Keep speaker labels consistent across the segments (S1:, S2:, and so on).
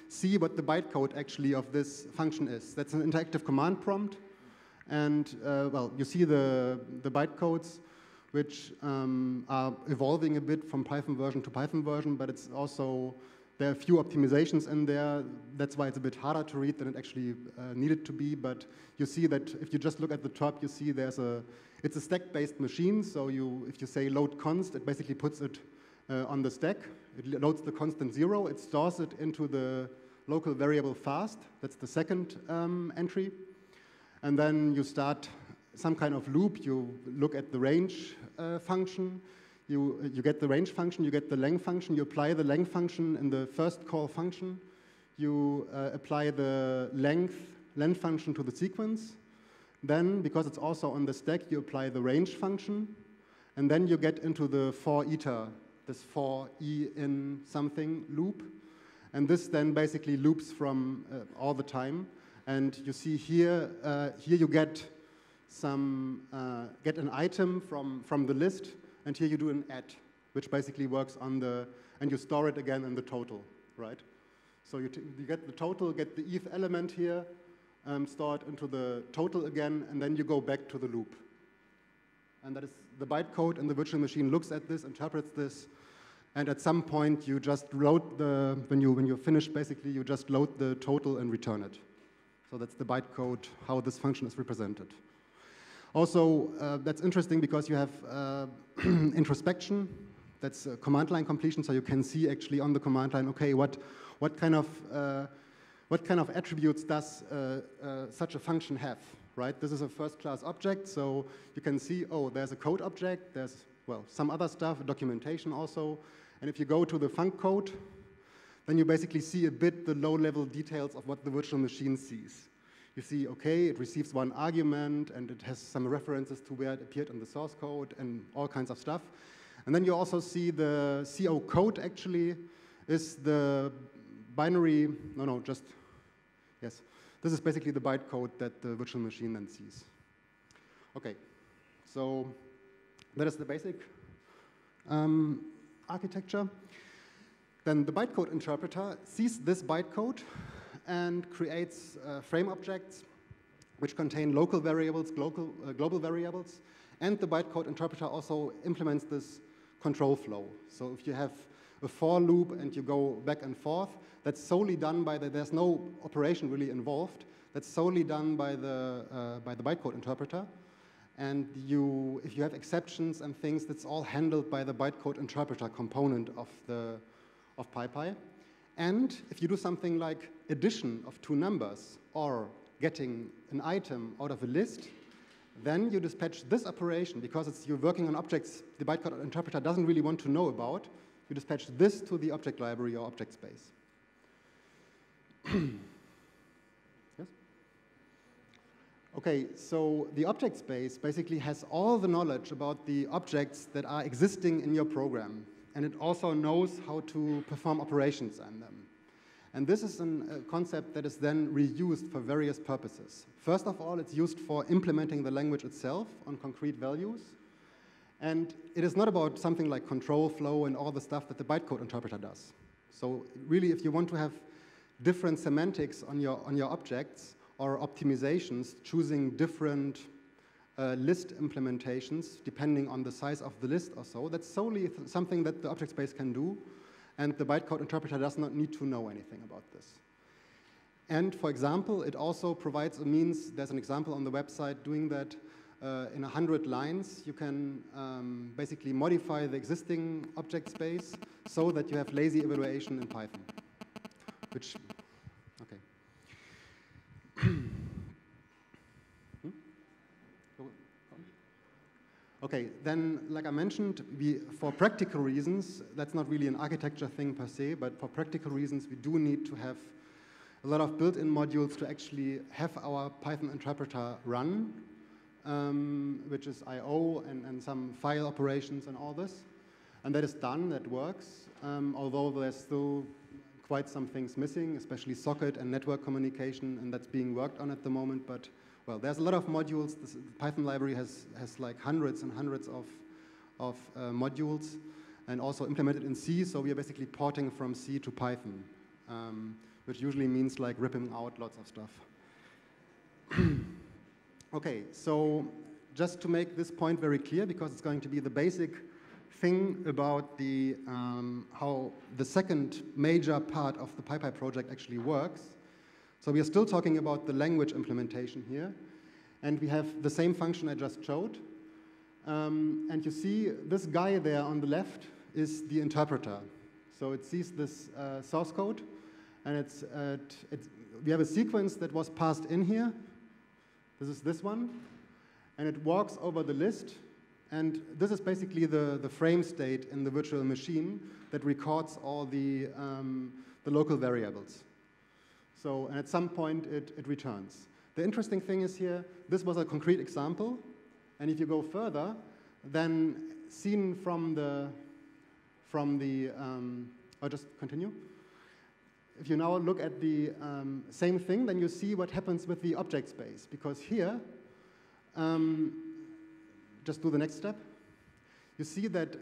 S1: see what the bytecode actually of this function is. That's an interactive command prompt. And, well, you see the bytecodes, which are evolving a bit from Python version to Python version, but it's also, there are a few optimizations in there. That's why it's a bit harder to read than it actually needed to be. But you see that if you just look at the top, you see it's a stack-based machine. So if you say load const, it basically puts it on the stack. It loads the constant 0. It stores it into the local variable fast. That's the second entry. And then you start some kind of loop. You look at the range function. You get the range function, you get the length function, you apply the length function in the first call function. You apply the length function to the sequence. Then, because it's also on the stack, you apply the range function. And then you get into the for iter, this for e in something loop. And this then basically loops from all the time. And you see here, here you get an item from the list. And here you do an add, which basically works on and you store it again in the total, right? So you get the total, get the eth element here, store it into the total again, and then you go back to the loop. And that is the bytecode, and the virtual machine looks at this, interprets this, and at some point you just load when you're finished, basically, you just load the total and return it. So that's the bytecode, how this function is represented. Also, that's interesting because you have introspection. That's command line completion, so you can see actually on the command line, okay, what kind of attributes does such a function have, right? This is a first-class object, so you can see, oh, there's a code object, there's, well, some other stuff, documentation also, and if you go to the func code, then you basically see a bit the low-level details of what the virtual machine sees. You see, okay, it receives one argument, and it has some references to where it appeared in the source code and all kinds of stuff. And then you also see the CO code actually is the binary, yes. This is basically the bytecode that the virtual machine then sees. Okay, so that is the basic architecture. Then the bytecode interpreter sees this bytecode and creates frame objects which contain local variables, global variables, and the bytecode interpreter also implements this control flow. So if you have a for loop and you go back and forth, that's solely done by there's no operation really involved. That's solely done by the bytecode interpreter. And if you have exceptions and things, that's all handled by the bytecode interpreter component of pypy. And if you do something like addition of two numbers or getting an item out of a list, then you dispatch this operation, because you're working on objects the bytecode interpreter doesn't really want to know about. You dispatch this to the object library or object space. Yes? Okay, so the object space basically has all the knowledge about the objects that are existing in your program. And it also knows how to perform operations on them. And this is a concept that is then reused for various purposes. First of all, it's used for implementing the language itself on concrete values. And it is not about something like control flow and all the stuff that the bytecode interpreter does. So really, if you want to have different semantics on your objects or optimizations, choosing different list implementations depending on the size of the list or so, that's solely something that the object space can do, and the bytecode interpreter does not need to know anything about this. And for example, it also provides a means, there's an example on the website doing that. In 100 lines, you can basically modify the existing object space so that you have lazy evaluation in Python, which, okay. Okay, then, like I mentioned, for practical reasons, that's not really an architecture thing per se, but for practical reasons, we do need to have a lot of built-in modules to actually have our Python interpreter run, which is I/O and some file operations and all this. And that is done, that works, although there's still quite some things missing, especially socket and network communication, and that's being worked on at the moment. But well, there's a lot of modules. The Python library has like hundreds and hundreds of modules, and also implemented in C, so we are basically porting from C to Python which usually means like ripping out lots of stuff. Okay, so just to make this point very clear, because it's going to be the basic thing about the, how the second major part of the pypy project actually works. So we are still talking about the language implementation here, and we have the same function I just showed. And you see this guy there on the left is the interpreter. So it sees this source code, and we have a sequence that was passed in here. This is this one, and it walks over the list, and this is basically the frame state in the virtual machine that records all the local variables. So, and at some point it returns. The interesting thing is here, this was a concrete example, and if you go further, then seen from the I'll just continue. If you now look at the same thing, then you see what happens with the object space. Because here, just do the next step. You see that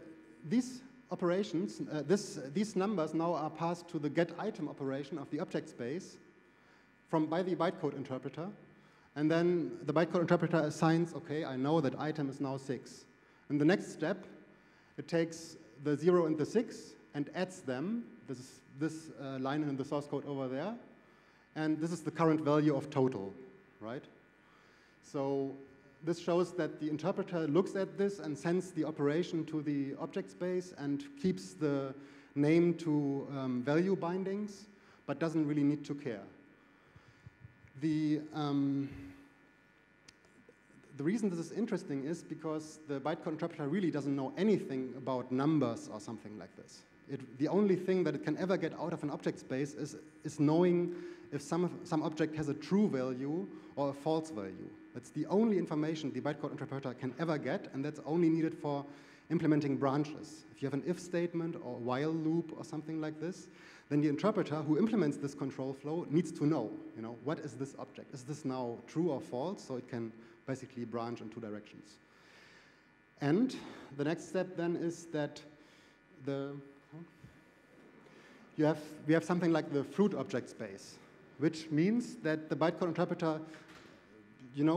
S1: these operations, these numbers now are passed to the getItem operation of the object space by the bytecode interpreter. And then the bytecode interpreter assigns, okay, I know that item is now 6. In the next step, it takes the 0 and the 6 and adds them. This is this line in the source code over there. And this is the current value of total, right? So this shows that the interpreter looks at this and sends the operation to the object space and keeps the name to value bindings, but doesn't really need to care. The reason this is interesting is because the bytecode interpreter really doesn't know anything about numbers or something like this. The only thing that it can ever get out of an object space is knowing if some object has a true value or a false value. That's the only information the bytecode interpreter can ever get, and that's only needed for implementing branches. If you have an if statement or while loop or something like this, then the interpreter who implements this control flow needs to know, what is this object? Is this now true or false? So it can basically branch in 2 directions. And the next step then is that we have something like the fruit object space, which means that the bytecode interpreter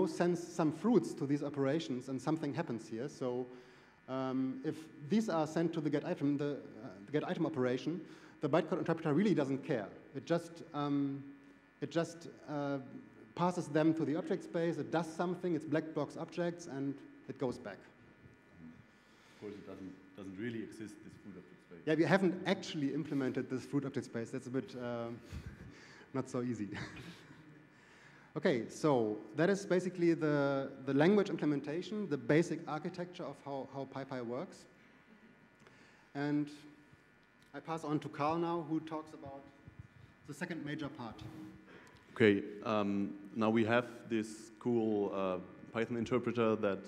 S1: sends some fruits to these operations and something happens here. So if these are sent to the getItem, the getItem operation, the bytecode interpreter really doesn't care. It just passes them to the object space, it does something, it's black box objects, and it goes back.
S2: Of course, it doesn't really exist, this fruit object space.
S1: Yeah, we haven't actually implemented this fruit object space. That's a bit not so easy. Okay, so that is basically the language implementation, the basic architecture of how pypy works. And I pass on to Carl now, who talks about the second major part.
S2: Okay, now we have this cool Python interpreter that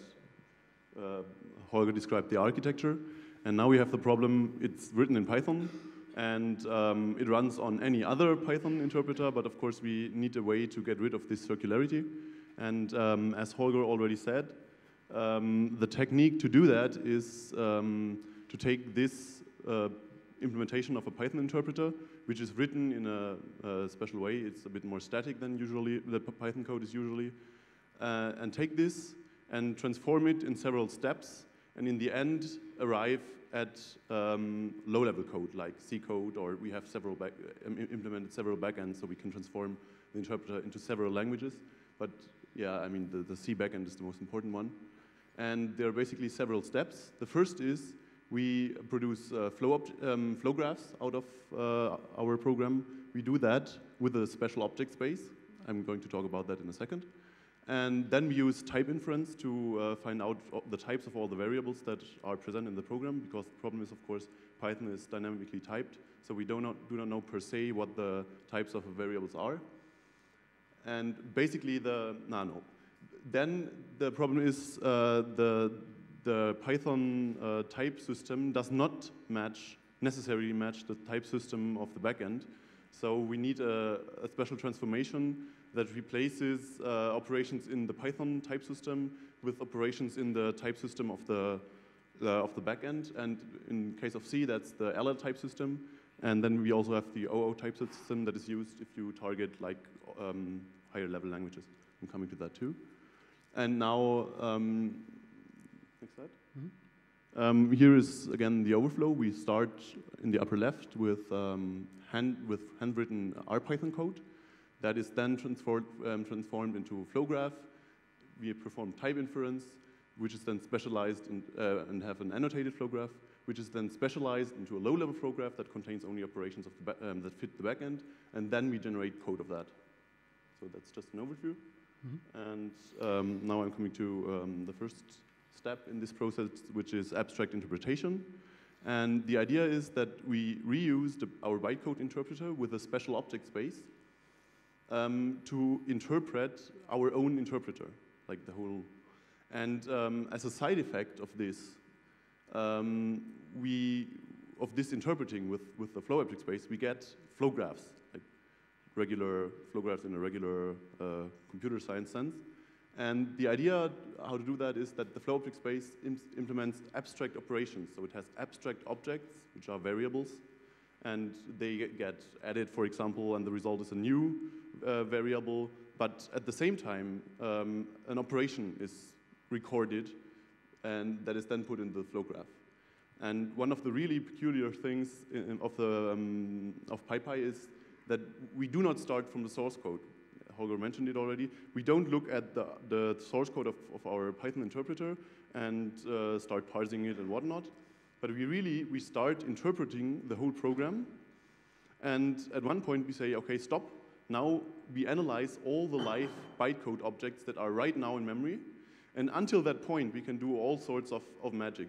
S2: Holger described the architecture. And now we have the problem, it's written in Python, and it runs on any other Python interpreter, but of course we need a way to get rid of this circularity. And as Holger already said, the technique to do that is to take this implementation of a Python interpreter, which is written in a special way. It's a bit more static than usually the Python code is usually, and take this and transform it in several steps, and in the end arrive at low-level code like C code, or we have implemented several backends, so we can transform the interpreter into several languages. But yeah, I mean the C backend is the most important one, and there are basically several steps. The first is we produce flow graphs out of our program. We do that with a special object space. I'm going to talk about that in a second. And then we use type inference to find out the types of all the variables that are present in the program, because the problem is, of course, Python is dynamically typed, so we do not know per se what the types of variables are. And basically Then the problem is the Python type system does not necessarily match the type system of the backend. So we need a special transformation that replaces operations in the Python type system with operations in the type system of the backend. And in case of C, that's the Ella type system. And then we also have the OO type system that is used if you target like higher level languages. I'm coming to that too. And now, next slide. Here is again the overflow. We start in the upper left with handwritten R Python code that is then transformed into flow graph. We perform type inference, which is then specialized in, and have an annotated flow graph, which is then specialized into a low-level flow graph that contains only operations of the that fit the backend, and then we generate code of that. So that's just an overview. And now I'm coming to the first step in this process, which is abstract interpretation. And the idea is that we reuse our bytecode interpreter with a special object space to interpret our own interpreter, like the whole. And as a side effect of this, this interpreting with the flow object space, we get flow graphs, like regular flow graphs in a regular computer science sense. And the idea how to do that is that the flow object space implements abstract operations. So it has abstract objects, which are variables, and they get added, for example, and the result is a new variable. But at the same time, an operation is recorded, and that is then put in the flow graph. And one of the really peculiar things of pypy is that we do not start from the source code. Holger mentioned it already. We don't look at the source code of our Python interpreter and start parsing it and whatnot. But we start interpreting the whole program. And at one point we say, okay, stop. Now we analyze all the live bytecode objects that are right now in memory. And until that point, we can do all sorts of magic.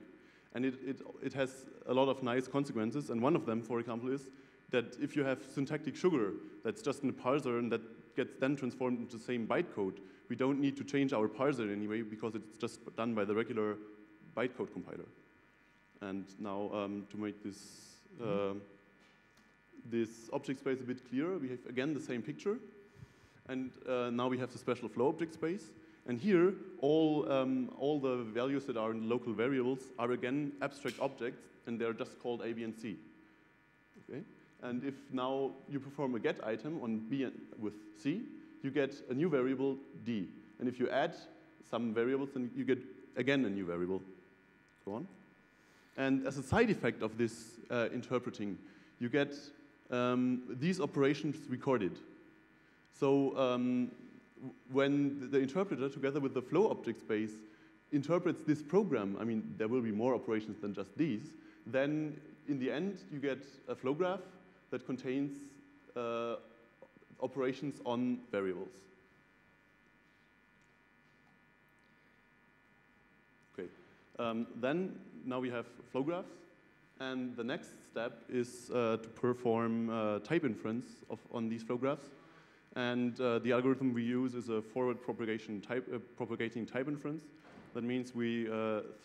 S2: And it has a lot of nice consequences. And one of them, for example, is that if you have syntactic sugar that's just in a parser and that gets then transformed into the same bytecode, we don't need to change our parser anyway because it's just done by the regular bytecode compiler. And now to make this this object space a bit clearer, we have again the same picture. And now we have the special flow object space. And here, all the values that are in local variables are again abstract objects, and they're just called A, B, and C. Okay? And if now you perform a get item on B with C, you get a new variable D. And if you add some variables, then you get again a new variable. Go on. And as a side effect of this interpreting, you get these operations recorded. So when the interpreter, together with the flow object space, interprets this program, I mean, there will be more operations than just these, then in the end, you get a flow graph that contains operations on variables. Okay. Then, now we have flow graphs. And the next step is to perform type inference on these flow graphs. And the algorithm we use is a forward propagating type inference. That means we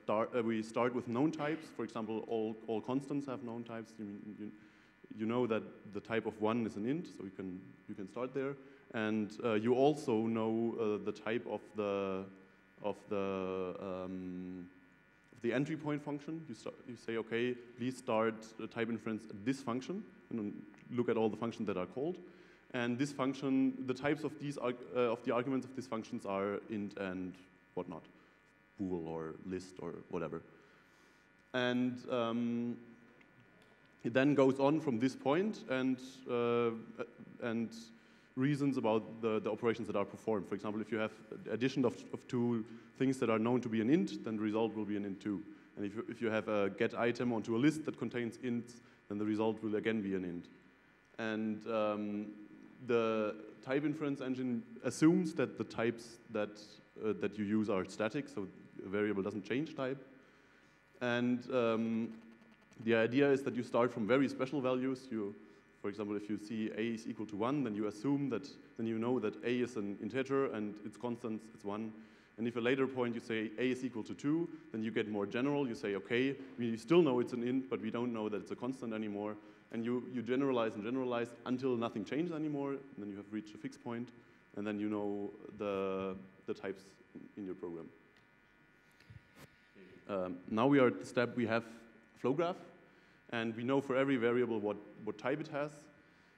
S2: start with known types. For example, all constants have known types. You know that the type of 1 is an int, so you can start there. And you also know the type of the entry point function. You say, okay, please start a type inference at this function, and look at all the functions that are called. And this function, the types of the arguments of these functions are int and whatnot, bool or list or whatever. And it then goes on from this point and reasons about the operations that are performed. For example, if you have addition of two things that are known to be an int, then the result will be an int2. And if you have a get item onto a list that contains ints, then the result will again be an int. And the type inference engine assumes that the types that you use are static, so a variable doesn't change type. And the idea is that you start from very special values. For example, if you see a is equal to 1, then you assume that, then you know that a is an integer and its constant is 1. And if at a later point you say a is equal to 2, then you get more general. You say, okay, we still know it's an int, but we don't know that it's a constant anymore. And you generalize and generalize until nothing changes anymore, and then you have reached a fixed point, and then you know the types in your program. Now we are at the step we have flow graph, And we know for every variable what type it has.